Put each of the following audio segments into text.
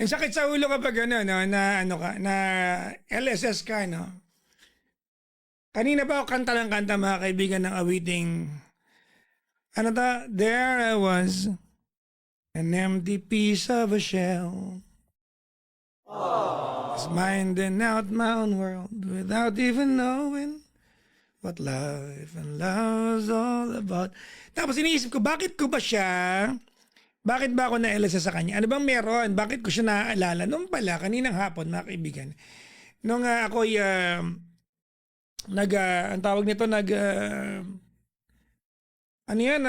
Ang sakit sa ulo kapag ano, no, na ano ka, na LSS ka, no? Kanina pa ako kanta ng kanta, mga kaibigan, ng awiting, ano ta, there I was, an empty piece of a shell. Just minding out my own world without even knowing what life and love is all about. Tapos iniisip ko, bakit ko ba siya, bakit ba ako na-LSS sa kanya? Ano bang meron? Bakit ko siya naaalala? Noong pala, kaninang hapon, mga kaibigan, nung ako'y, ang tawag nito, ano yan,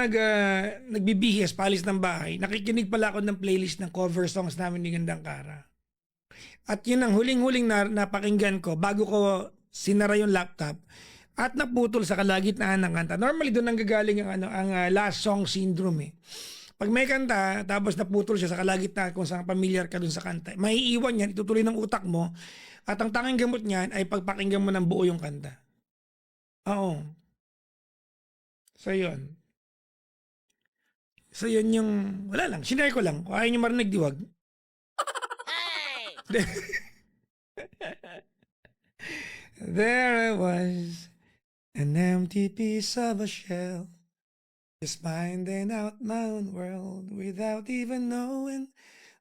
nagbibihis, palis ng bahay. Nakikinig pala ako ng playlist ng cover songs namin ni Gandang Kara. At yun ang huling-huling napakinggan ko bago ko sinara yung laptop at naputol sa kalagitnaan ng kanta. Normally doon ang gagaling ang last song syndrome eh. Pag may kanta, tapos naputol siya sa kalagitnaan kung saan familiar ka dun sa kanta, maiiwan yan, itutuloy ng utak mo, at ang tanging gamot niyan ay pagpakinggan mo ng buo yung kanta. Oo. So yun. So yun yung, wala lang, sinare ko lang. Kung ayaw nyo marinig, diwag. There I was, an empty piece of a shell, just finding out my own world without even knowing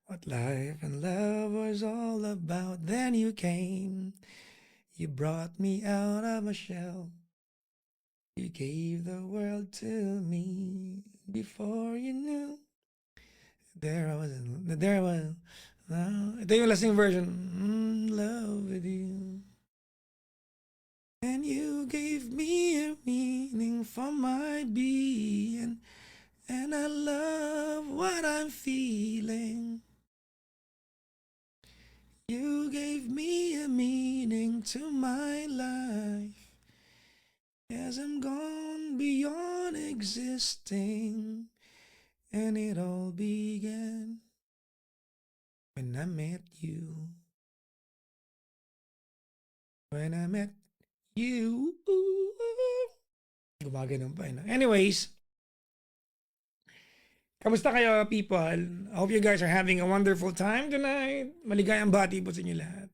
what life and love was all about. Then you came, you brought me out of my shell. You gave the world to me before you knew. There I was, ito yung lasting version. In love with you. And you gave me a meaning for my being. And I love what I'm feeling. You gave me a meaning to my life. As I'm gone beyond existing. And it all began when I met you. When I met you. Gumaganon pa eh. Anyways, kamusta kayo, people? I hope you guys are having a wonderful time tonight. Maligayang bati po sa inyo lahat.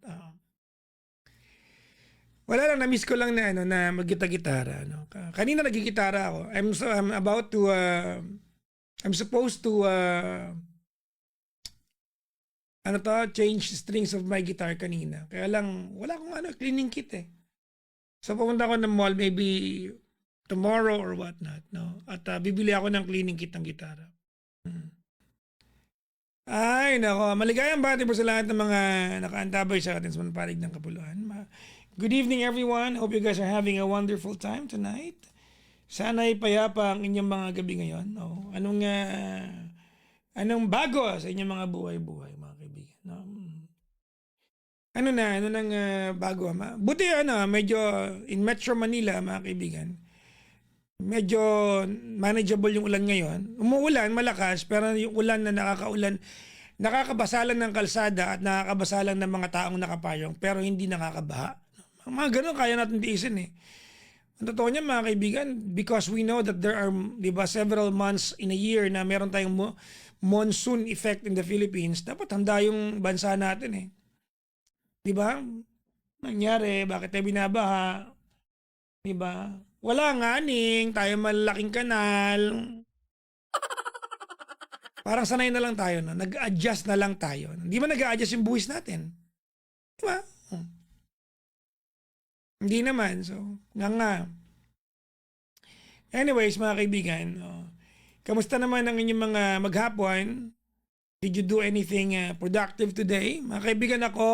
Wala lang, na-miss ko lang na, na mag-gitara. Kanina nagigitara ako. I'm about to, I'm supposed to, change strings of my guitar kanina. Kaya lang, wala akong cleaning kit eh. So pumunta ako ng mall, maybe tomorrow or whatnot, no? At bibili ako ng cleaning kit ng gitara. Ay, nako. Maligayang bati po sa lahat ng mga nakaantabay sa atin sa Manpalig ng Kapuluan. Good evening, everyone. Hope you guys are having a wonderful time tonight. Sana ay payapa ang inyong mga gabi ngayon. No? Anong bago sa inyong mga buhay-buhay, mga kaibigan? No? Ano nang bago? Buti medyo in Metro Manila, mga kaibigan, medyo manageable yung ulan ngayon. Umuulan, malakas, pero yung ulan na nakakabasalan ng kalsada at nakakabasalan ng mga taong nakapayong, pero hindi nakakabaha. Mga ganun, kaya natin tiisin eh. Ang totoo niya, mga kaibigan, because we know that there are, di ba, several months in a year na meron tayong monsoon effect in the Philippines, dapat handa yung bansa natin eh. Di ba? Nangyari, bakit tayo binabaha? Di ba? Wala nga ning, tayo malaking kanal. Parang sanay na lang tayo, no? Nag-adjust na lang tayo. Hindi ba nag-adjust yung buwis natin? Di ba? Hindi naman. So, nga. Anyways, mga kaibigan, kamusta naman ang inyong mga maghapon? Did you do anything productive today? Mga kaibigan, ako,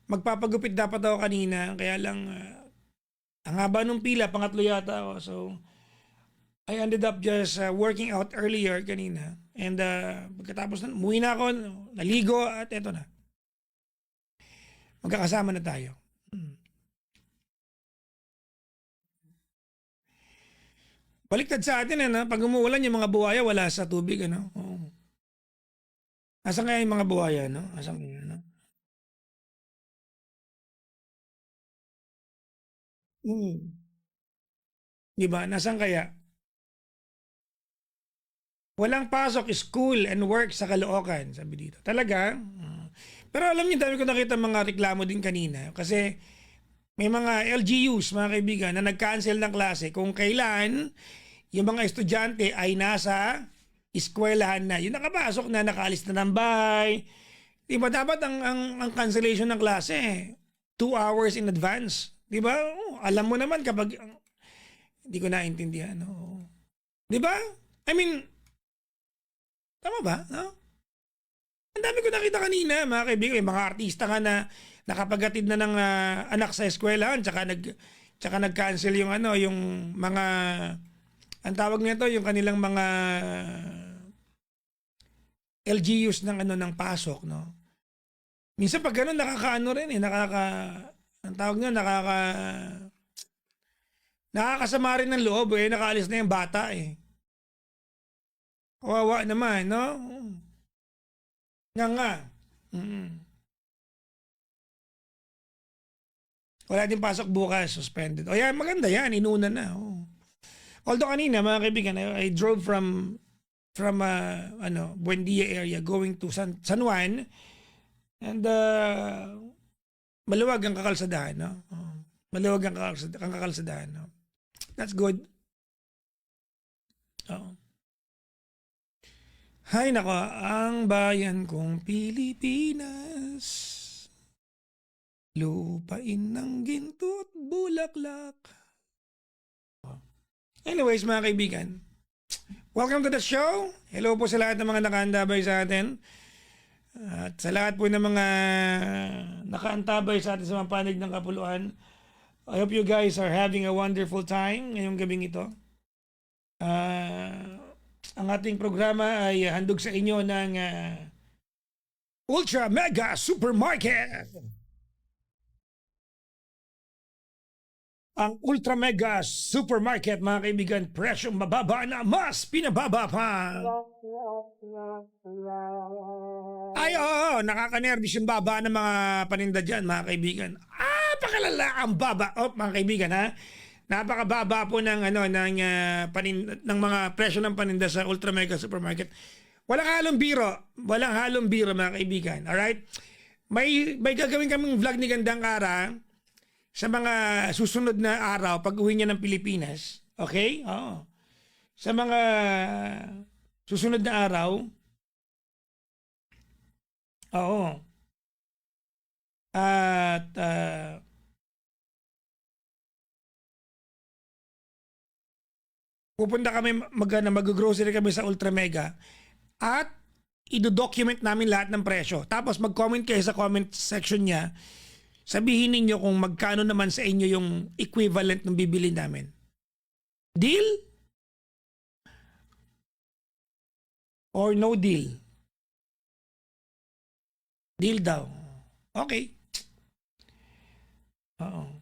magpapagupit dapat ako kanina. Kaya lang, ang haba nung pila, pangatlo yata ako. So, I ended up just working out earlier kanina. And pagkatapos umuwi na ako, naligo, at eto na. Magkakasama na tayo. Baliktad sa atin, pag umuulan, yung mga buhaya wala sa tubig, Oo. Asan kaya yung mga buhaya, Asan kaya, Diba? Nasaan kaya? Walang pasok, school and work sa Caloocan, sabi dito. Talaga? Pero alam niyo, dami ko nakita mga reklamo din kanina. Kasi may mga LGUs, mga kaibigan, na nag-cancel ng klase kung kailan yung mga estudyante ay nasa eskwelahan na. Yung nakapasok na, nakaalis na ng bahay. Di ba dapat ang cancellation ng klase 2 hours in advance? Di ba? Alam mo naman kapag hindi ko naintindihan. Di ba? I mean, tama ba? No? Ang dami ko nakita kanina, mga kaibigan, may mga artista nga na nakapaghatid na ng anak sa eskwelahan, tsaka nag-cancel yung yung mga, ang tawag nito, yung kanilang mga LGUs ng pasok, no. Minsan pag ganun, nakakaano rin ang tawag nyo, nakakasama rin ng loob, nakaalis na yung bata, Kawawa naman, no? Nga. Wala din pasok bukas, suspended. O yan, maganda yan, inuna na. Although kanina, mga kaibigan, I drove from Buendia area going to San Juan, and maluwag ang kakalsadahan, no? Maluwag ang kakalsadahan, no? That's good. Oo. Hay nako, ang bayan kong Pilipinas, lupain ng ginto at bulaklak. Anyways, mga kaibigan, welcome to the show. Hello po sa lahat ng mga nakaantabay sa atin. At sa lahat po ng mga nakaantabay sa atin sa mga panig ng kapuluan. I hope you guys are having a wonderful time ngayong gabing ito. Ang ating programa ay handog sa inyo ng Ultra Mega Supermarket. Ang Ultra Mega Supermarket, mga kaibigan, presyong mababa na mas pinababa pa. Ay, oo, nakakanervis yung baba ng mga paninda dyan, mga kaibigan. Pakalala ang baba. Mga kaibigan, ha? Napakababa po ng ng mga presyo ng paninda sa Ultra Mega Supermarket. Walang halong biro, mga kaibigan. All right? May gagawin kaming vlog ni Gandang Ara sa mga susunod na araw pag uwi niya ng Pilipinas. Okay? Oo. Sa mga susunod na araw. Oo. At pupunta kami, mag-grocery kami sa Ultra Mega at i-document namin lahat ng presyo. Tapos mag-comment kayo sa comment section niya. Sabihin ninyo kung magkano naman sa inyo yung equivalent ng bibili namin. Deal? Or no deal? Deal daw. Okay. Oo.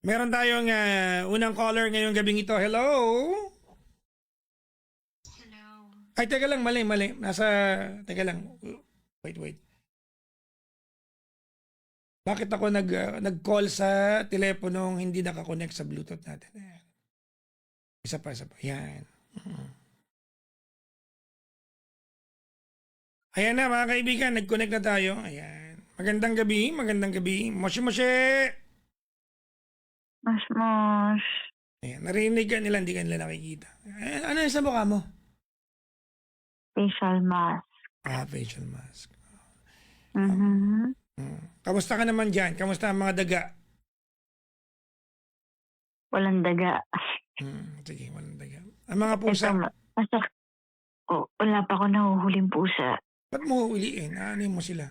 Meron tayong unang caller ngayong gabing ito. Hello? Hello. Ay, teka lang, mali. Teka lang. Wait. Bakit ako nag-call sa teleponong hindi nakakonect sa Bluetooth natin? Ayan. Isa pa. Yan. Ayan na, mga kaibigan. Nag-connect na tayo. Ayan. Magandang gabi. Moshi. Mas. Ayan. Narinig ka nila, hindi ka nila nakikita. Ayan. Ano yung sa mukha mo? Facial mask. Facial mask. Kamusta ka naman dyan? Kamusta ang mga daga? Walang daga. Sige, walang daga. Ang mga pusa? Wala pa ako nahuhuling pusa. Ba't mo huhuliin? Ano mo sila?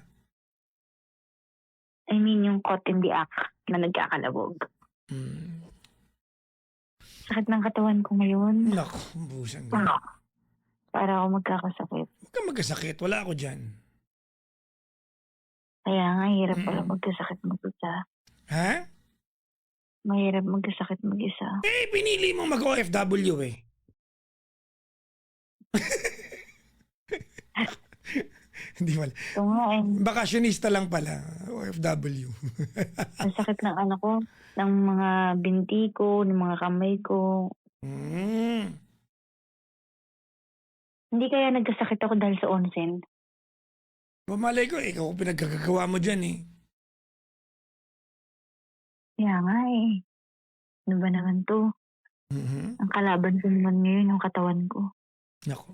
I mean, yung caught in the act na nagkakalabog. Sakit ng katawan ko ngayon. Naku, busang. Para ako magkakasakit. Huwag kang magkasakit. Wala ako dyan. Kaya nga, hirap pala magkasakit mag-isa. Ha? Mahirap magkasakit mag-isa. Pinili mo mag-OFW Hindi pala. Ito nga Bakasyonista lang pala. OFW. Ang sakit ng anak ko, ng mga binti ko, ng mga kamay ko. Hindi kaya nagkasakit ako dahil sa onsen? Mamalay ko, ikaw ang pinagkagagawa mo dyan eh. Kaya nga eh. Ano ba naman to? Mhm. Ang kalaban ko naman ngayon yung katawan ko. Nako.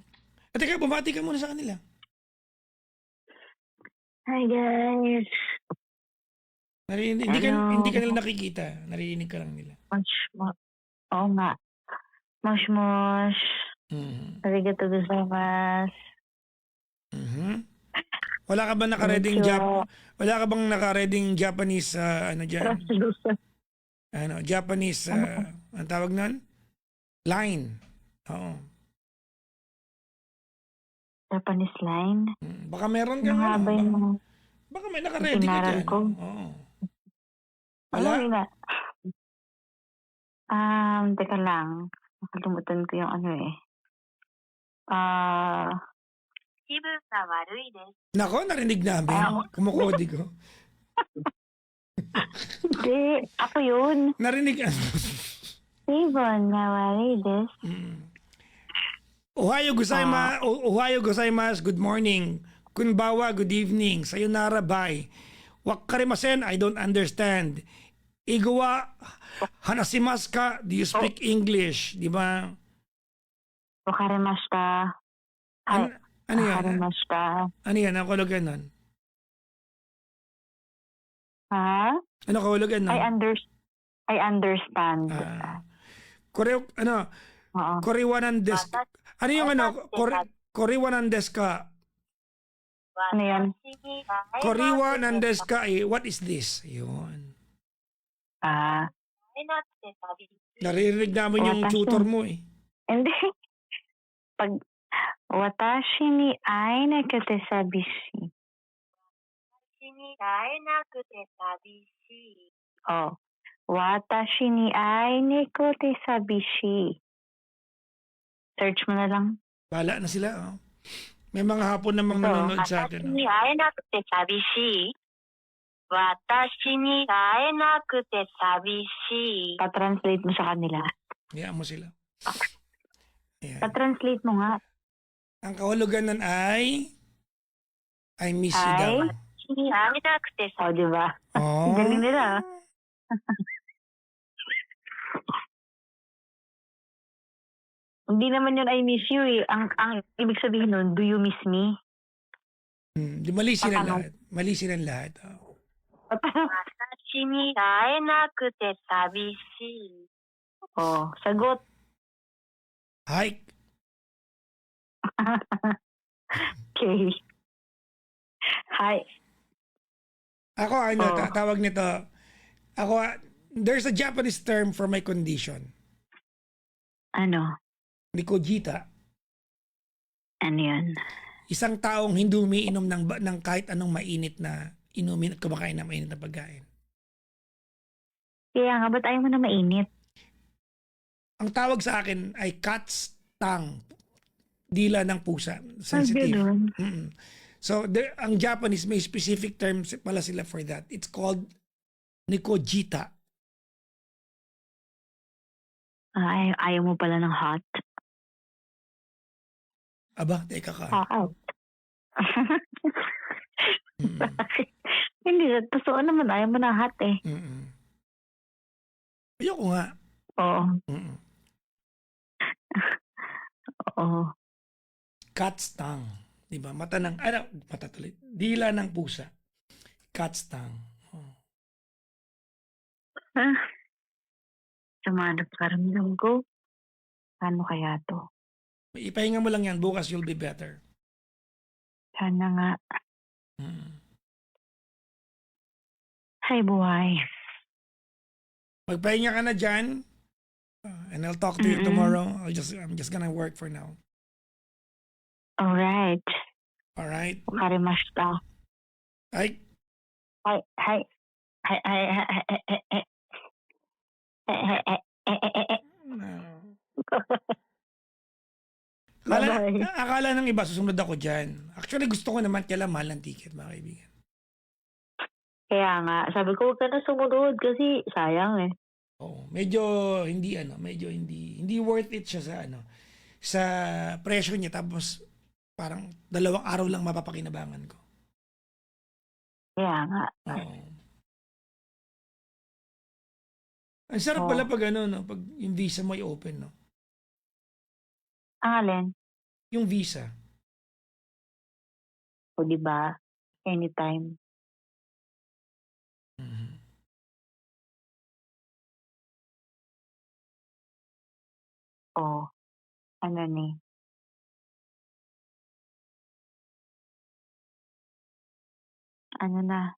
At teka, bumati ka muna sa kanila. Hi guys! Hindi ka Ano? nila nakikita. Naririnig ka lang nila. Oo nga. Mosh. Mhm. Arigato gozaimasu. Mhm. Wala ka ba naka-reading Konnichiwa. Wala ka bang naka-reading Japanese ano diyan? Translation. Ano, Japanese ang tawag nun? Line. Oo. Japanese line? Baka meron Ano kang nga ba ano, yung baka may naka-ready ka pinaral dyan. ko? Oo. Ano Wala? yun nga? Teka lang. Nakalimutan ko yung ano eh. Nako, narinig namin. Kumukodi ko. Hindi. Ako yun. Narinig. Ibon na wari desu. Ohayo gozaimasu. Good morning. Kunbawa, good evening. Sayonara, bye. Wakarimasen, I don't understand. Igawa, hanasimasu ka? Do you speak English? Di ba? Wakarimashita. Ay, Ano yan? wakarimashita. Ano yan? Ang kahulugan nun? Ha? Ano kahulugan nun? I understand. Oo. Koriwanan desu. Ano yung ano? Koriwanan desu ka? Ano yan? Koriwanan desu ka eh. What is this? Yun. Naririnig namin yung Watashi. tutor mo eh. Hindi. Pag watashi ni ai nakute sabishi. Oh. Watashi ni ai nakute sabishi. Search mo na lang. Bala na sila. Oh. May mga hapon namang nanonood sa atin. Oh. 会えなくて寂しい。私に会えなくて寂しい。Pa-translate mo sa kanila. Hayaan mo sila. Ayan. Pa-translate mo nga. Ang kahulugan nun ay I miss you daw. Oh, di ba? Oh. Galing nila. Hindi naman yun I miss you eh. Ang ibig sabihin nun, do you miss me? Di mali sila Patanong. lahat. Mali sila lahat. Oh. 私に会えなくて寂しい。Oh, sagot. Hi. Okay. Hi. Ako, ano, Oh. tawag nito. Ako, there's a Japanese term for my condition. Ano? Nikojita. Ano yun? Isang taong hindi umiinom ng kahit anong mainit na inumin at kumakain ng mainit na pagkain. Kaya nga, ba't ayaw mo na mainit? Ang tawag sa akin ay cat's tongue. Dila ng pusa. Sensitive. ganun. Mm-mm. So, ang Japanese, may specific terms pala sila for that. It's called nikojita. Ayaw mo pala ng hot. Aba, teka ka. Out. Mm-mm. Hindi, totoo naman. Ayaw mo na hot eh. Mm-mm. Ayoko nga. Oo. Mm-mm. Oo. Cat's tongue. Diba? Mata tuloy. Dila ng pusa. Cat's tongue. Oh. Sama na paramdam ko. Paano kaya to? Ipahinga mo lang yan. Bukas you'll be better. Sana nga. Mm. Hay buhay. Magpahinga ka na dyan. And I'll talk to you tomorrow. I'm just gonna work for now. Alright. Alright? Wakarimashita. Ay, Hi. akala ng iba susunod ako dyan. Actually, gusto ko naman kailan mahal ng ticket, mga kaibigan. Kaya nga, sabi ko huwag ka na sumunod kasi sayang eh. Oo, medyo hindi worth it siya sa presyo niya tapos parang 2 araw lang mapapakinabangan ko. Kaya nga. Oo. Ang sarap Oo. pala pag ano, no? Pag yung visa mo ay open, no? Ang alin? Yung visa. O diba? Anytime. Mhm. O, ano ni? Ano na?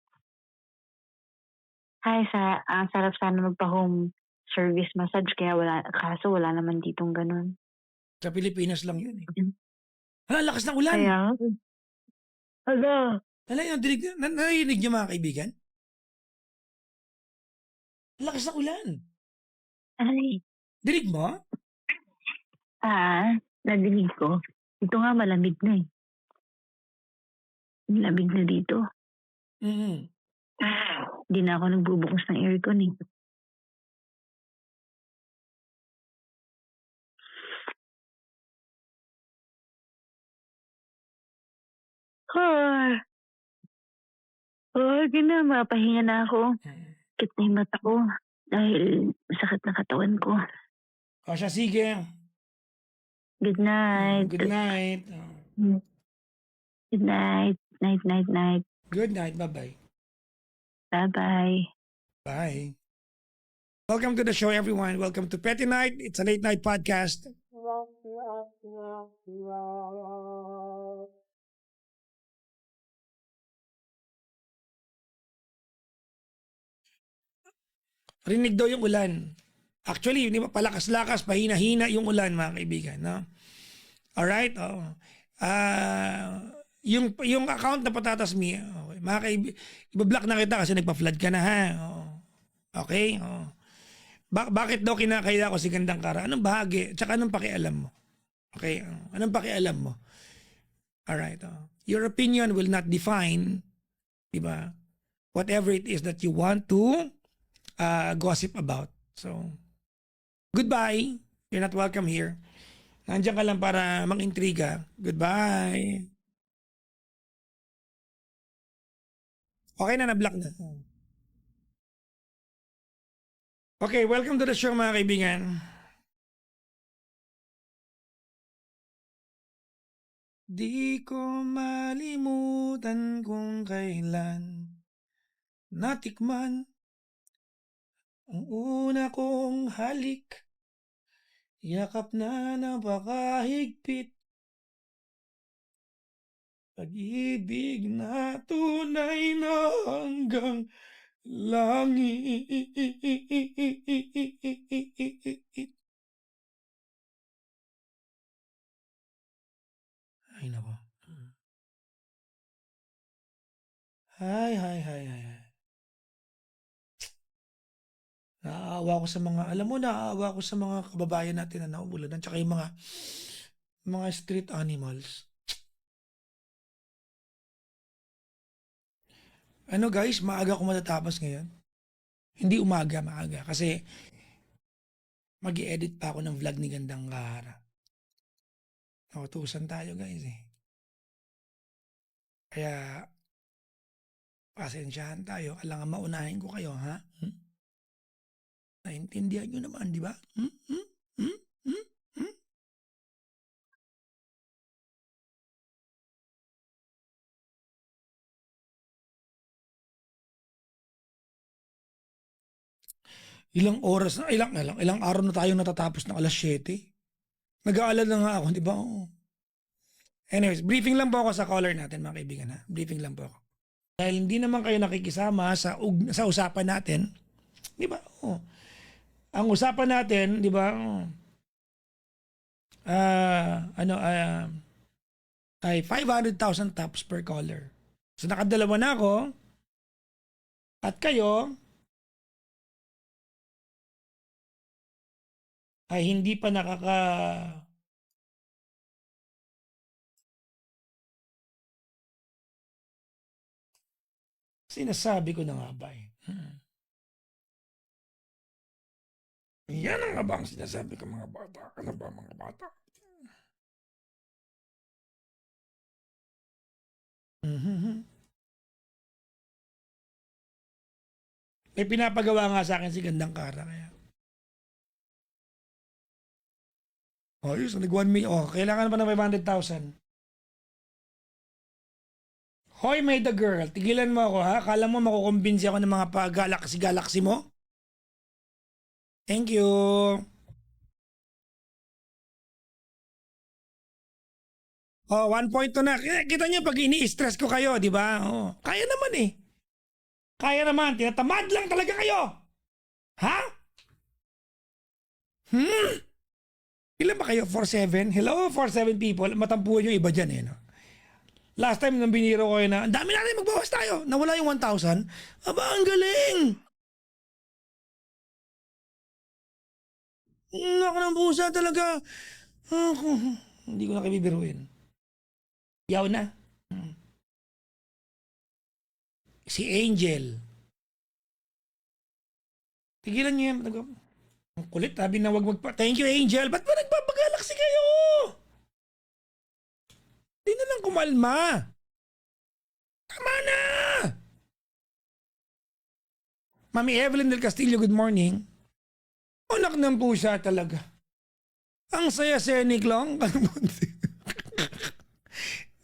Ang sarap sana magpa-home service massage kaso wala naman ditong ganun. Sa Pilipinas lang yun eh. Mm. Hala, lakas ng ulan! Kaya nga. Hala. Hala, narinig niyo mga kaibigan? Lakas ng ulan! Ay. Dinig mo? Nadinig ko. Dito nga malamig na eh. Malamig na dito. Mhm. Hindi na ako nagbubukas ng aircon eh. Okay na, mapahinga na ako. Mhm. Sakit na yung mata ko dahil sakit na katawan ko. O siya, sige. Good night. Good night. Good night. Night, night, night. Good night. Bye-bye. Bye-bye. Bye. Welcome to the show, everyone. Welcome to Petty Night. It's a late night podcast. Rinig daw yung ulan. Actually, hindi ba palakas-lakas, pahina-hina yung ulan, mga kaibigan. No? Alright? Oh. Yung account na Patatas Me, okay. Mga kaibigan, ibablock na kita kasi nagpa-flood ka na, ha? Oh. Okay? Oh. Bakit daw kinakaya ko si Gandang Kara? Anong bahagi? Tsaka anong pakialam mo? Okay? Anong pakialam mo? Alright. Your opinion will not define, di ba, whatever it is that you want to gossip about. So, goodbye. You're not welcome here. Nandiyan ka lang para mang-intriga. Goodbye. Okay na, na-block na. Okay, welcome to the show, mga kaibigan. Di ko malimutan kung kailan natikman ang una kong halik. Yakap na napakahigpit. Pag-ibig na tunay na hanggang langit. Ay, nako. Ay. Naaawa ko sa mga, alam mo, naaawa ko sa mga kababayan natin na nauulanan, tsaka yung mga street animals. Ano guys, maaga ko matatapos ngayon. Hindi umaga, maaga. Kasi mag-i-edit pa ako ng vlog ni Gandang Kara. Nautusan tayo guys eh. Kaya, pasensyahan tayo. Kailangan maunahin ko kayo, ha? Naintindihan nyo naman, di ba? Ilang oras na, ilang araw na tayo natatapos ng 7:00. Nag-aalala na nga ako, di ba? Oo. Anyways, briefing lang po ako sa caller natin, mga kaibigan, ha? Briefing lang po ako. Dahil hindi naman kayo nakikisama sa usapan natin, di ba? Oo. Ang usapan natin, di ba? Ay 500,000 taps per caller. So nakadalawa na ako. At kayo ay hindi pa sinasabi ko na nga ba eh. Yan ang nga ba ang sinasabi ko, mga bata? Ano ba, mga bata? May pinapagawa nga sa akin si Gandang Kara. Kaya. Ayos, nag-1 million. Oh, kailangan pa ng 500,000. Hoy, may the girl. Tigilan mo ako, ha? Akala mo makukumbinsi ako ng mga pa-galaxy mo? Thank you. Oh, 1.2 na. Kita niyo pag ini-stress ko kayo, di ba? Oh, kaya naman eh. Kaya naman. Tinatamad lang talaga kayo. Ha? Ilan ba kayo? 47? Hello, 47 people. Matampuan yung iba dyan eh. No? Last time nang biniro ko na, ang dami natin magbawas tayo. Nawala yung 1,000. Aba, ang galing. Ako ng pusa talaga. Hindi ko na kabibiruin. Yaw na. Si Angel. Tigilan niyo yan. Ang kulit, sabi na wag magpa... Thank you, Angel. Ba't ba nagpapagalaksi kayo? Di na lang kumalma. Tama na! Mami Evelyn del Castillo, good morning. Anak ng pusa talaga. Ang saya-saya ni Klong.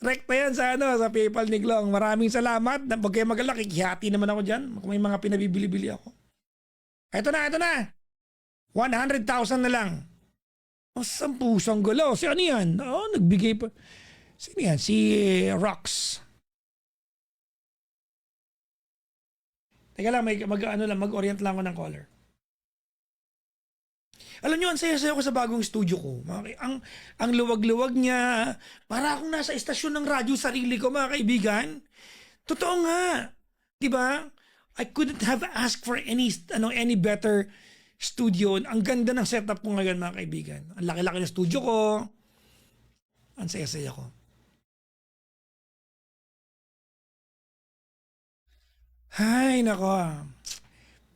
Rekta yan sa sa PayPal ni Klong. Maraming salamat. Huwag kayo magalala, kikihati naman ako dyan. Kung may mga pinabibili-bili ako. Ito na. 100,000 na lang. Ang pusang galaw. Si ano yan? Nagbigay pa. Sino yan? Si Rox. Teka lang, mag-orient lang ako ng caller. Alam nyo, ang saya-saya ko sa bagong studio ko. Ang luwag-luwag niya. Para akong nasa estasyon ng radyo sarili ko, mga kaibigan. Totoo nga. Diba? I couldn't have asked for any better studio. Ang ganda ng setup ko ngayon, mga kaibigan. Ang laki-laki ng studio ko. Ang saya-saya ko. Hay, nako.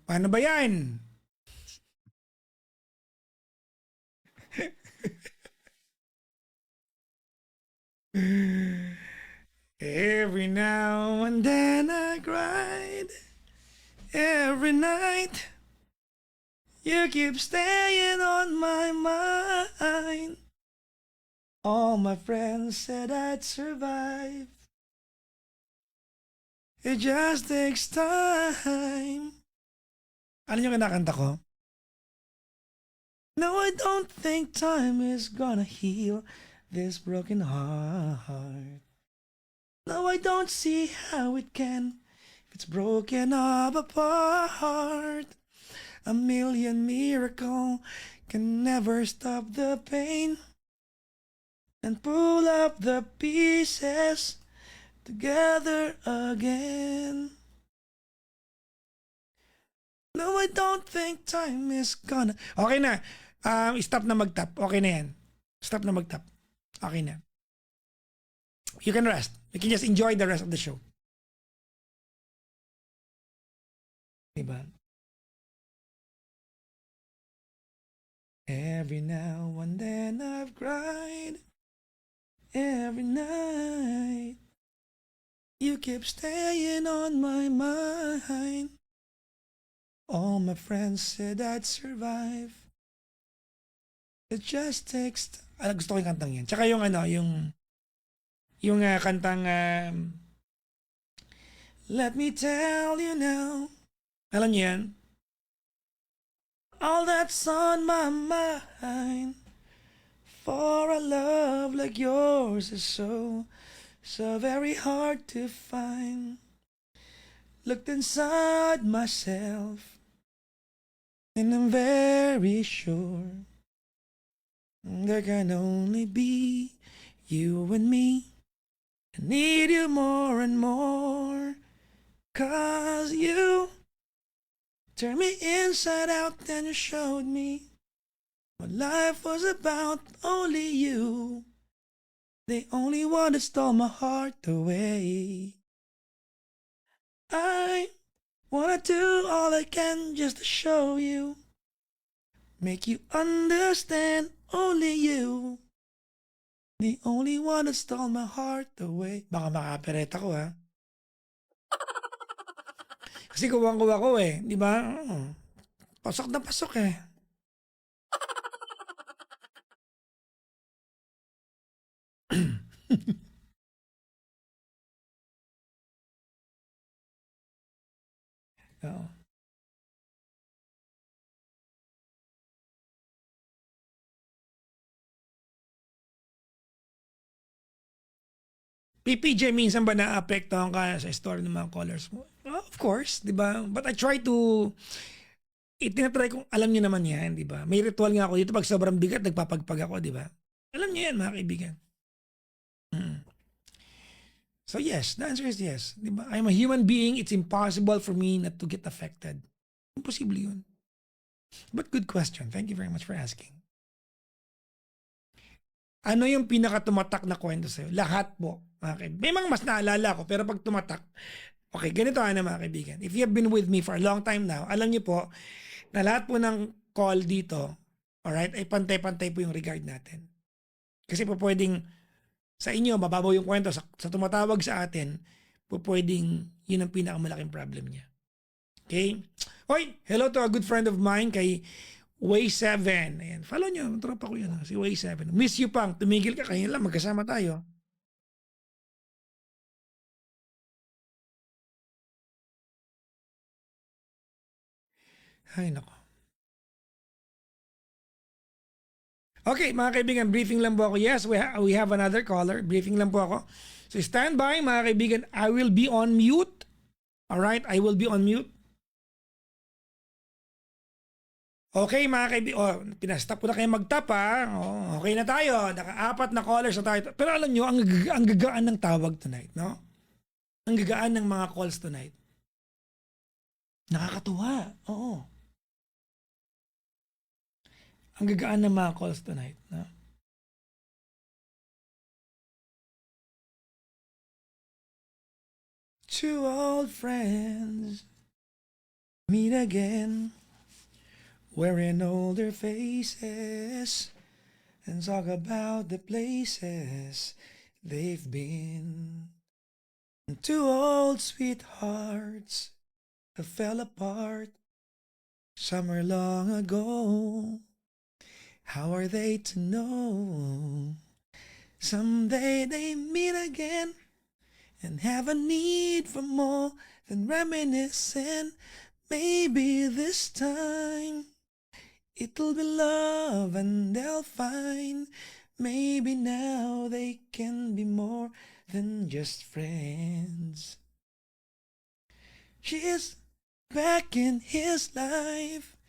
Paano ba yan? Every now and then I cried. Every night you keep staying on my mind. All my friends said I'd survive. It just takes time. Ano yung kinakanta ko? No, I don't think time is gonna heal this broken heart. No, I don't see how it can if it's broken up apart. A million miracles can never stop the pain and pull up the pieces together again. No, I don't think time is gonna... Okay na. Stop na mag-tap. Okay na yan. Stop na mag-tap. Okay na. You can rest. You can just enjoy the rest of the show. Diba? Every now and then I've cried. Every night you keep staying on my mind. All my friends said I'd survive. It just takes... gusto ko yung kantang yan. Tsaka yung kantang Let me tell you now. Alam niyo yan? All that's on my mind. For a love like yours is so very hard to find. Looked inside myself, and I'm very sure there can only be you and me. I need you more and more, 'cause you turned me inside out and you showed me what life was about. Only you, the only one that stole my heart away. I wanna do all I can just to show you, make you understand. Only you, the only one that stole my heart away. Baka makapereta ko, ha? Kasi kuwang-kuwa ko eh, di ba? Pasok na pasok eh. Oo. PPJ, minsan ba naapektuhan ka sa story ng mga callers mo? Of course, di ba? But I try to, itinatry kong, alam niyo naman yan, di ba? May ritual nga ako dito, pag sobrang bigat, nagpapagpag ako, di ba? Alam niyo yan, mga kaibigan. Mm. So yes, the answer is yes. Di ba? I'm a human being, it's impossible for me not to get affected. Imposible yun. But good question. Thank you very much for asking. Ano yung pinaka-tumatak na kwento sa'yo? Lahat po, mga kaibigan. May mga mas naalala ko, pero pag tumatak, okay, ganito mga kaibigan. If you have been with me for a long time now, alam niyo po na lahat po ng call dito, alright, ay pantay-pantay po yung regard natin. Kasi po pwedeng sa inyo, mababaw yung kwento. Sa tumatawag sa atin, po pwedeng yun ang pinakamalaking problem niya. Okay? Hoy, hello to a good friend of mine kay Way7. Ayan, follow nyo. Tropa ko yun. Si Way7. Miss you pang. Tumigil ka. Kaya lang, magkasama tayo. Ay, nako. Okay, mga kaibigan, briefing lang po ako. Yes, we have another caller. Briefing lang po ako. So stand by, mga kaibigan. I will be on mute. Alright, I will be on mute. Okay, mga kaibigan. Oh, pinastop ko na kayo mag-tap ha. Oh, okay na tayo. Naka-4 na callers na tayo. Pero alam nyo, ang gagaan ng tawag tonight, no? Ang gagaan ng mga calls tonight. Nakakatuwa. Oo. Ang gagaan ng mga calls tonight, no? Two old friends meet again, wearing older faces, and talk about the places they've been. And two old sweethearts who fell apart summer long ago. How are they to know? Someday they meet again and have a need for more than reminiscing. Maybe this time it'll be love and they'll find. Maybe now they can be more than just friends. She's back in his life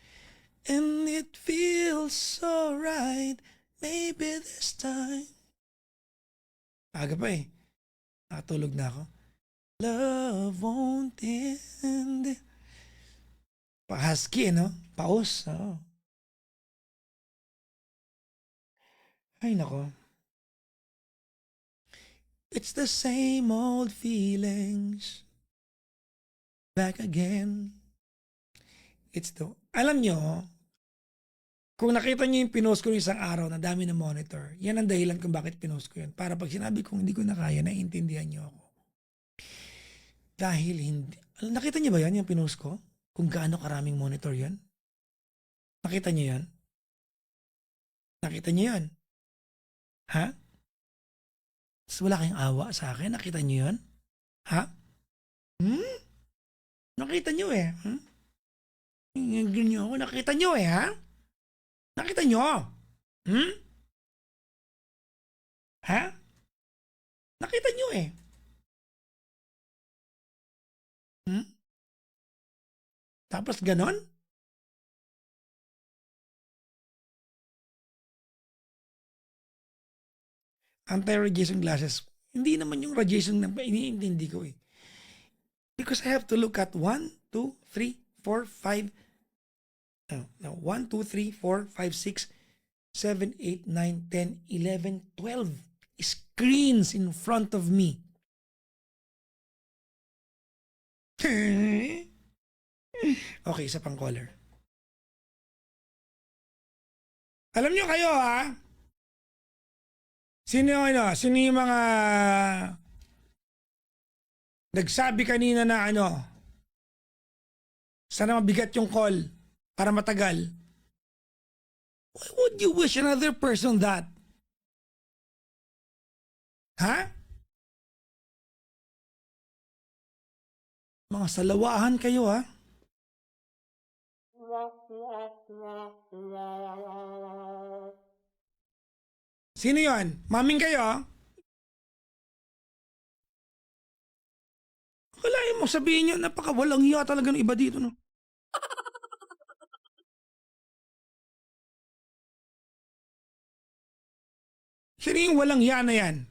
and it feels so right. Maybe this time. Aga pa eh. Nakatulog na ako. Love won't end. Pa-husky, no? Paus. Oh. Ay, nako. It's the same old feelings. Back again. It's the... Alam nyo, kung nakita nyo yung pinost ko isang araw na dami ng monitor, yan ang dahilan kung bakit pinost ko yun. Para pag sinabi kong hindi ko na kaya, naiintindihan nyo ako. Dahil hindi... Nakita nyo ba yan, yung pinost ko? Kung gaano karaming monitor yan? Nakita nyo yan? Nakita nyo yan? Ha? Tapos wala kayong awa sa akin? Nakita nyo yan? Ha? Nakita nyo eh. Ganyan ako. Nakita nyo eh, ha? Nakita nyo? Ha? Nakita nyo eh. Tapos ganon? Anti-radiation glasses. Hindi naman yung radiation na iniintindi ko eh. Because I have to look at 1, 2, 3, 4, 5. No, 1, 2, 3, 4, 5, 6, 7, 8, 9, 10, 11, 12 screens in front of me. Okay, isa pang caller. Alam nyo kayo ha? Sino yung mga nagsabi kanina na Sana mabigat yung call para matagal. Why would you wish another person that? Ha? Mga salawahan kayo, ha? Sino yon? Maming kayo? Kalahin mo sabihin nyo, napakawalang hiya talaga ng iba dito, no? Sino yung walang hiya na yan?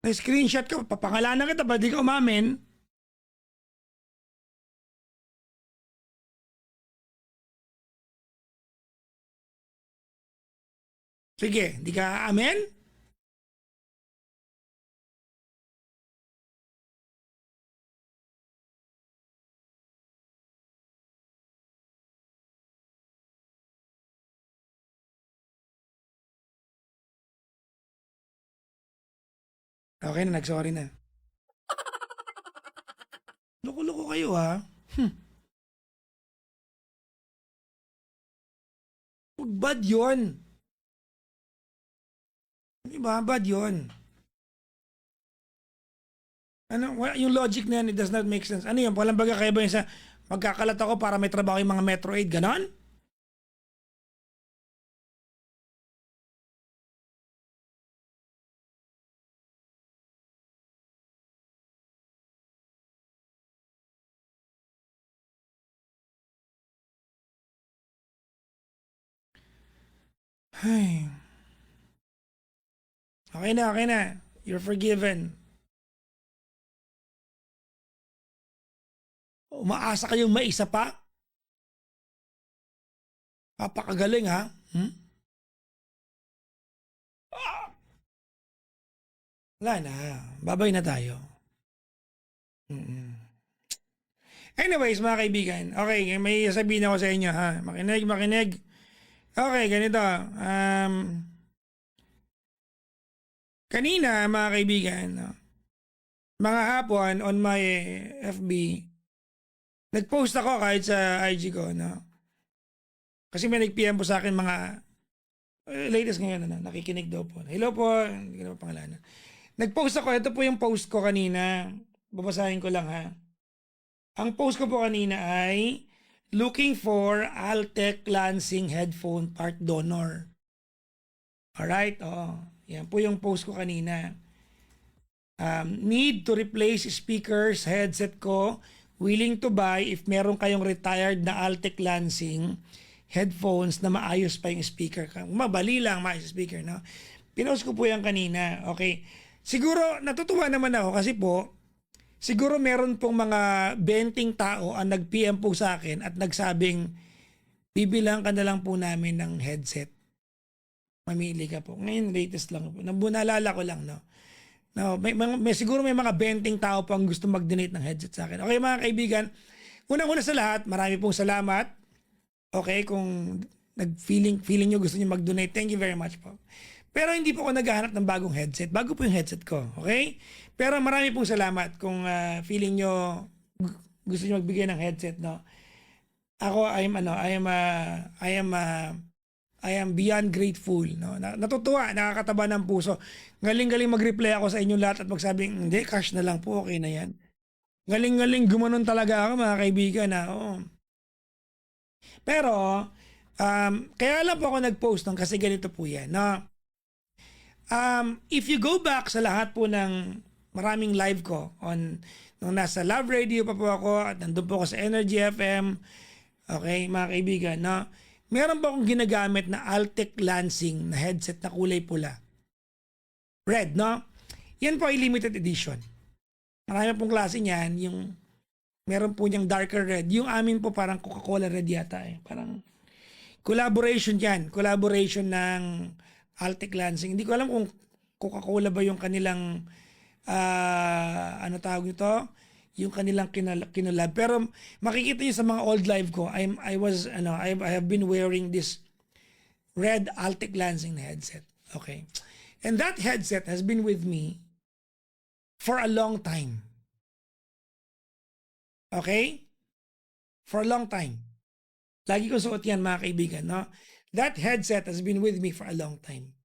Na-screenshot ka, papangalanan kita, ba di ka umamin? Sige, di ka amen? Okay na, nagsorry na. Loko-loko kayo, ha? Bad yun. Diba? Bad yun. Ano, yung logic na yan, it does not make sense. Ano yun? Walang baga kayo ba yung sa magkakalat ako para may trabaho yung mga Metro 8? Ganon? Ay. Okay na, okay na. You're forgiven. Umaasa kayong maisa pa? Papakagaling, ha? Wala na. Babay na tayo. Anyways, mga kaibigan. Okay, may sabihin ako sa inyo, ha? Makinig, makinig. Okay, ganito. Kanina, mga kaibigan, no? Mga hapon on my FB, nag-post ako kahit sa IG ko, no? Kasi may nag-PM po sa akin mga latest ngayon, ano, nakikinig daw po. Hello po, hindi ko na pangalanan. Nag-post ako, ito po yung post ko kanina. Babasahin ko lang, ha. Ang post ko po kanina ay looking for Altec Lansing headphone part donor. Alright, oh. Yan po yung post ko kanina. Need to replace speakers, headset ko. Willing to buy if meron kayong retired na Altec Lansing headphones na maayos pa yung speaker. Mabali lang, maayos speaker, no? Pinost ko po yan kanina. Okay. Siguro, natutuwa naman ako kasi po, siguro meron pong mga 20 tao ang nag-PM po sa akin at nagsabing, bibilang ka na lang po namin ng headset. Mamili ka po. Ngayon, latest lang po. Nalala ko lang, no? No, siguro may mga 20 tao pang gusto mag-donate ng headset sa akin. Okay, mga kaibigan, unang-una sa lahat, marami pong salamat. Okay, kung feeling nyo gusto nyo mag-donate, thank you very much po. Pero hindi po ako naghahanap ng bagong headset. Bago po yung headset ko, okay? Pero marami pong salamat kung feeling nyo gusto nyo magbigay ng headset, no? Ako, I am beyond grateful, no? Natutuwa, nakakataba ng puso. Galing-galing mag-reply ako sa inyong lahat at magsabing, hindi, cash na lang po, okay na yan. Galing-galing gumanon talaga ako, mga kaibigan, na, oo. Pero, kaya lang po ako nag-post nun kasi ganito po yan, no? If you go back sa lahat po ng maraming live ko nung nasa Love Radio pa po ako at nandun po ako sa Energy FM, okay, mga kaibigan, no? Meron po akong ginagamit na Altec Lansing na headset na kulay pula. Red, no? Yan po ay limited edition. Marami pong klase niyan, yung meron po niyang darker red. Yung amin po parang Coca-Cola red yata eh. Parang collaboration yan. Collaboration ng Altec Lansing. Hindi ko alam kung Coca-Cola ba yung kanilang ano tawag nito? Yung kanilang kinulab. Pero makikita niyo sa mga old live ko, I have been wearing this red Altec Lansing na headset. Okay. And that headset has been with me for a long time. Okay? For a long time. Lagi ko suot yan mga kaibigan, no? That headset has been with me for a long time.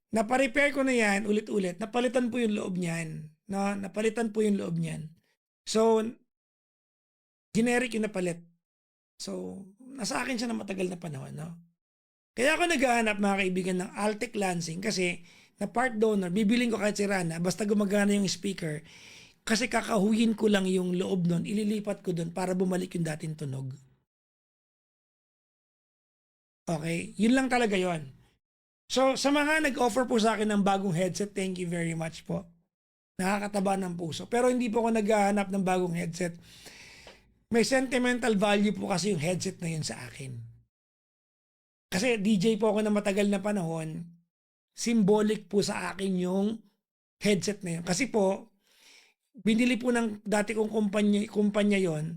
Naparepair ko na yan ulit-ulit. Napalitan po yung loob niyan. No? Napalitan po yung loob niyan. So, generic yung napalit. So, nasa akin siya na matagal na panahon. No? Kaya ako naghahanap mga kaibigan ng Altec Lansing kasi na part donor, bibiling ko kahit si Rana, basta gumagana yung speaker. Kasi kakahuyin ko lang yung loob nun, ililipat ko dun para bumalik yung dating tunog. Okay? Yun lang talaga yon. So, sa mga nag-offer po sa akin ng bagong headset, thank you very much po. Nakakataba ng puso. Pero hindi po ako naghahanap ng bagong headset. May sentimental value po kasi yung headset na yun sa akin. Kasi DJ po ako na matagal na panahon, symbolic po sa akin yung headset na yun. Kasi po, binili po ng dati kong kumpanya yon,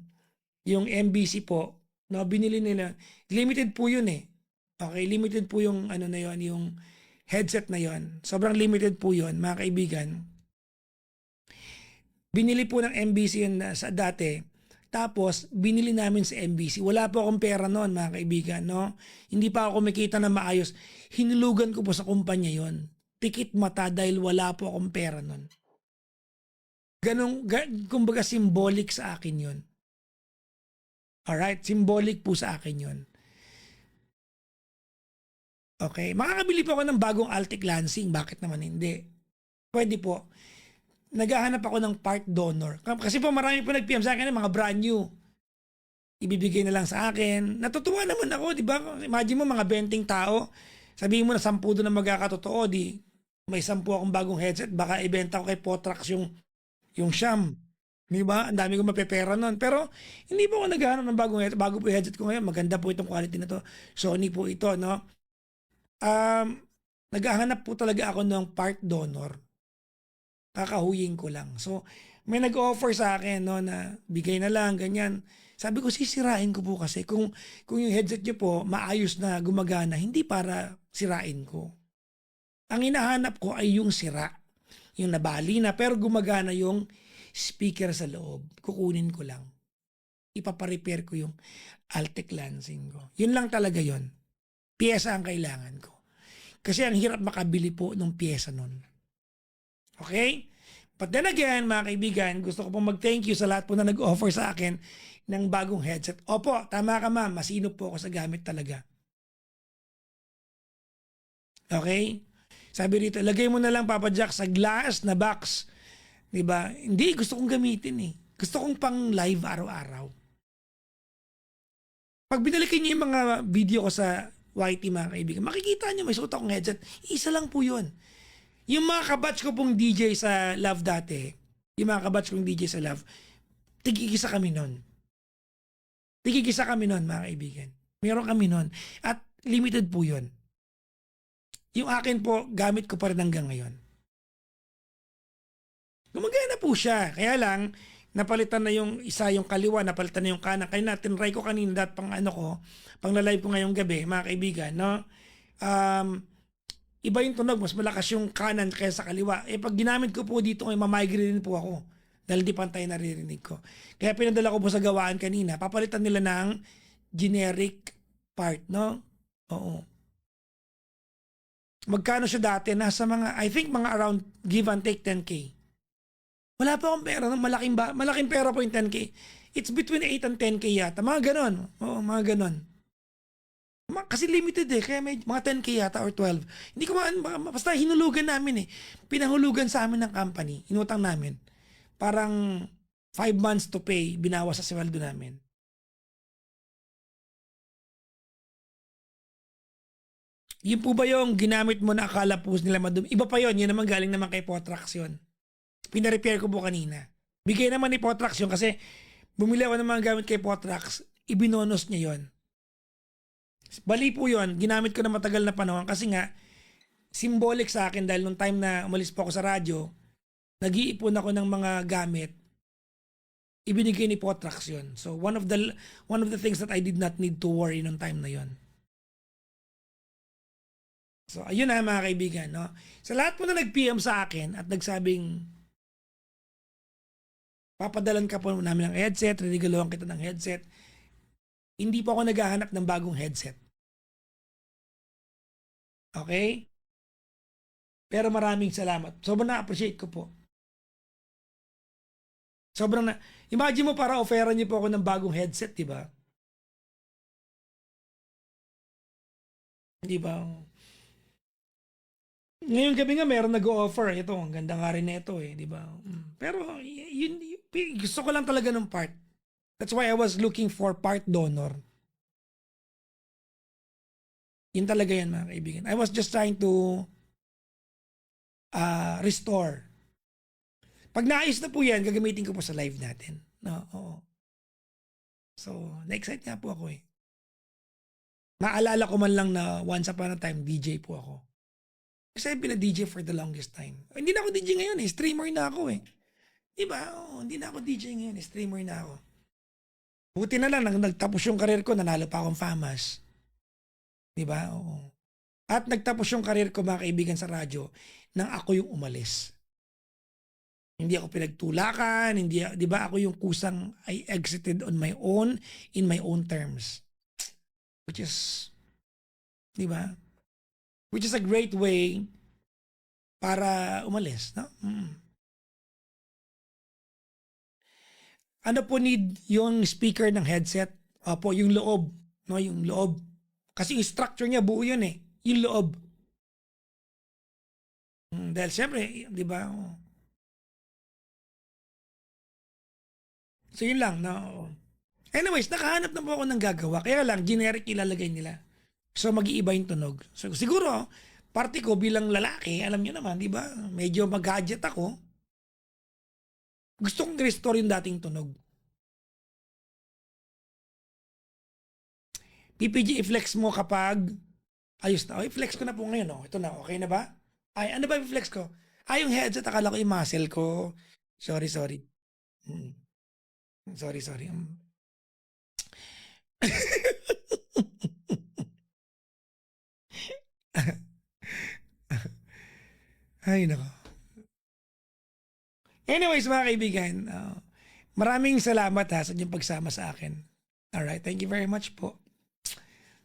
yung MBC po, no, binili nila. Limited po yun eh. Okay, limited po yung ano na yon, yung headset na yon. Sobrang limited po yon, mga kaibigan. Binili po ng MBC yun sa dati. Tapos, binili namin sa MBC. Wala po akong pera noon, mga kaibigan, no? Hindi pa ako kumikita na maayos. Hinulugan ko po sa kumpanya yon. Tikit mata dahil wala po akong pera noon. Kumbaga symbolic sa akin yon. Alright, symbolic po sa akin yon. Okay, makakabili po ako ng bagong Altec Lansing. Bakit naman hindi? Pwede po. Naghahanap ako ng part donor. Kasi po marami po nag-PM sa akin ng mga brand new. Ibibigay na lang sa akin. Natutuwa naman ako, di ba? Imagine mo mga 20 tao. Sabihin mo na 10 doon na magkakatotoo. Di may 10 akong bagong headset. Baka ibenta ko kay Potrax yung Sham. Di ba? Ang dami ko mapepera nun. Pero hindi po ako naghahanap ng bagong headset. Bago po yung headset ko ngayon. Maganda po itong quality na to. Sony po ito, no? Naghahanap po talaga ako ng part donor. Kakahuyin ko lang. So, may nag-offer sa akin, no, na bigay na lang, ganyan. Sabi ko, sisirain ko po kasi kung yung headset niyo po maayos na gumagana, hindi para sirain ko. Ang hinahanap ko ay yung sira. Yung nabali na, pero gumagana yung speaker sa loob. Kukunin ko lang. Ipaparepair ko yung Altec Lansing ko. Yun lang talaga yon. Piyesa ang kailangan ko. Kasi ang hirap makabili po ng piyesa nun. Okay? But then again, mga kaibigan, gusto ko pong mag-thank you sa lahat po na nag-offer sa akin ng bagong headset. Opo, tama ka ma'am, masinop po ako sa gamit talaga. Okay? Sabi rito, lagay mo na lang Papa Jack sa glass na box. Diba? Hindi, gusto kong gamitin eh. Gusto kong pang live araw-araw. Pag binalikin niyo yung mga video ko sa YT, mga kaibigan, makikita niyo may suot akong headset. Isa lang po yun. Yung mga kabatch ko pong DJ sa Love dati, yung mga kabatch kong DJ sa Love, tigigisa kami nun. Tigigisa kami nun, mga kaibigan. Meron kami nun. At limited po yun. Yung akin po, gamit ko pa rin hanggang ngayon. Gumagana po siya. Kaya lang, napalitan na yung isa, yung kaliwa, napalitan na yung kanan. Kaya natin, try ko kanina, pang ano ko, pang live ko ngayong gabi, mga kaibigan, no? Iba yung tunog, mas malakas yung kanan kaysa sa kaliwa. Pag ginamit ko po dito, mamigrate din po ako. Dahil di pantay naririnig ko. Kaya pinadala ko po sa gawaan kanina, papalitan nila ng generic part, no? Oo. Magkano siya dati? Nasa mga, I think mga around give and take 10K. Wala pa akong pera, no? Malaking pera po yung 10K. It's between 8 and 10K yata. Mga ganon. Oo, mga ganon. Kasi limited eh, kaya may mga 10K yata or 12. Hindi ko basta hinulugan namin eh. Pinahulugan sa amin ng company, inutang namin. Parang 5 months to pay, binawas sa sweldo namin. Yun po ba yung ginamit mo na akala po nila madumi? Iba pa yun naman galing naman kay Potrax yun. Pinarepair ko po kanina. Bigay naman ni Potrax yun kasi bumili ako ng mga gamit kay Potrax, ibinonos niya yun. Bali po yun, ginamit ko na matagal na panahon kasi nga, symbolic sa akin dahil nung time na umalis po ako sa radyo, nag-iipon ako ng mga gamit, ibinigay ni Potrax yun. So one of the things that I did not need to worry nung time na yun. So ayun na mga kaibigan, no? Sa lahat po na nag-PM sa akin at nagsabing Papadalan ka po namin ng headset, regaluhan kita ng headset. Hindi po ako naghahanap ng bagong headset. Okay? Pero maraming salamat. Sobrang na-appreciate ko po. Sobrang na... Imagine mo para offeran niyo po ako ng bagong headset, di ba? Di ba? Ngayong gabi nga meron nag-o-offer. Ito, ang ganda nga rin nito eh, di ba? Pero gusto ko lang talaga ng part. That's why I was looking for part donor. Yun talaga yan mga kaibigan. I was just trying to restore. Pag naayos na po yan, gagamitin ko po sa live natin. No, oo. So, na-excite nga po ako eh. Maalala ko man lang na once upon a time, DJ po ako. Kasi I've been a DJ for the longest time. Hindi na ako DJ ngayon eh. Streamer na ako eh. Diba? Oo, hindi na ako DJ ngayon eh. Streamer na ako. Buti na lang, nagtapos yung karir ko, nanalo pa akong FAMAS. Diba? Oo. At nagtapos yung karir ko mga kaibigan sa radyo nang ako yung umalis. Hindi ako pinagtulakan, hindi, di ba ako yung kusang I exited on my own, in my own terms. Which is, di ba? Which is a great way para umalis, no? Ano po need yung speaker ng headset? Opo, yung loob, no? Yung loob. Kasi yung structure niya buo yun eh. Yung loob. Dahil siyempre, di ba? So yun lang, no? Anyways, nakahanap na po ako ng gagawa. Kaya lang, generic ilalagay nila. So mag-iiba yung tunog. So siguro, parte ko bilang lalaki, alam niyo naman, di ba? Medyo mag-gadget ako. Gusto kong restore yung dating tunog. PPG, i-flex mo kapag ayos na. I-flex ko na po ngayon. Oh. Ito na, okay na ba? Ay, ano ba i-flex ko? Ay, yung headset, akala ko yung muscle ko. Sorry. Sorry. Ay, nako. Anyways, mga kaibigan, maraming salamat ha sa inyong pagsama sa akin. Alright, thank you very much po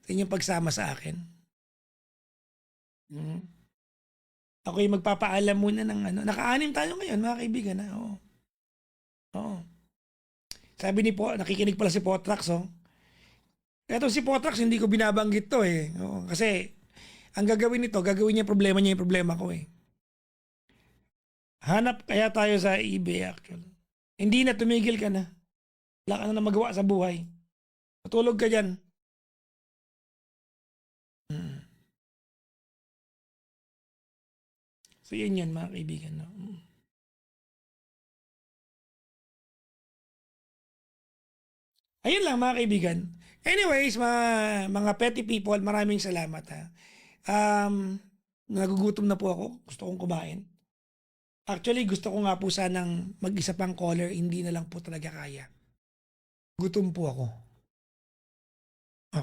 sa inyong pagsama sa akin. Ako yung magpapaalam muna ng ano. Naka-anim tayo ngayon, mga kaibigan. Oo. Sabi ni po, nakikinig pala si Potrax, oh. Eto si Potrax, hindi ko binabanggit to eh. Oo, kasi, ang gagawin nito, gagawin niya yung problema ko eh. Hanap kaya tayo sa eBay actually. Hindi na, tumigil ka na. Wala ka na magawa sa buhay. Matulog ka dyan. So yun yan mga kaibigan. No? Ayun lang mga kaibigan. Anyways, mga petty people, maraming salamat ha. Nagugutom na po ako. Gusto kong kumain. Actually, gusto ko nga po sanang mag-isa pang caller. Hindi na lang po talaga kaya. Gutom po ako.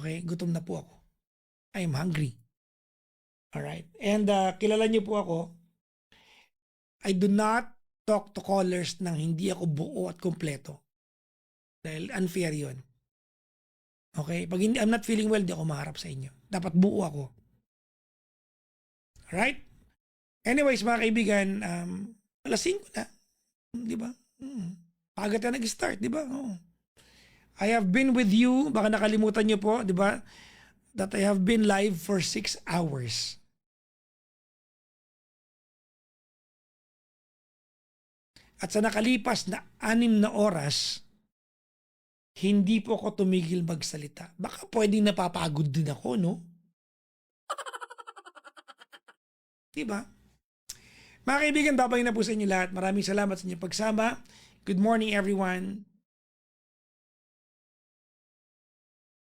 Okay? Gutom na po ako. I am hungry. Alright? And kilala niyo po ako. I do not talk to callers nang hindi ako buo at kompleto. Dahil unfair yun. Okay? Pag hindi, I'm not feeling well, di ako maharap sa inyo. Dapat buo ako. Alright? Anyways, mga kaibigan, alas 5 na. Di ba? Agad na nag-start, di ba? Oh. I have been with you, baka nakalimutan niyo po, di ba? That I have been live for 6 hours. At sa nakalipas na 6 na oras, hindi po ako tumigil magsalita. Baka pwedeng napapagod din ako, no? Diba? Mga kaibigan, babay na po sa inyo lahat. Maraming salamat sa inyong pagsama. Good morning, everyone.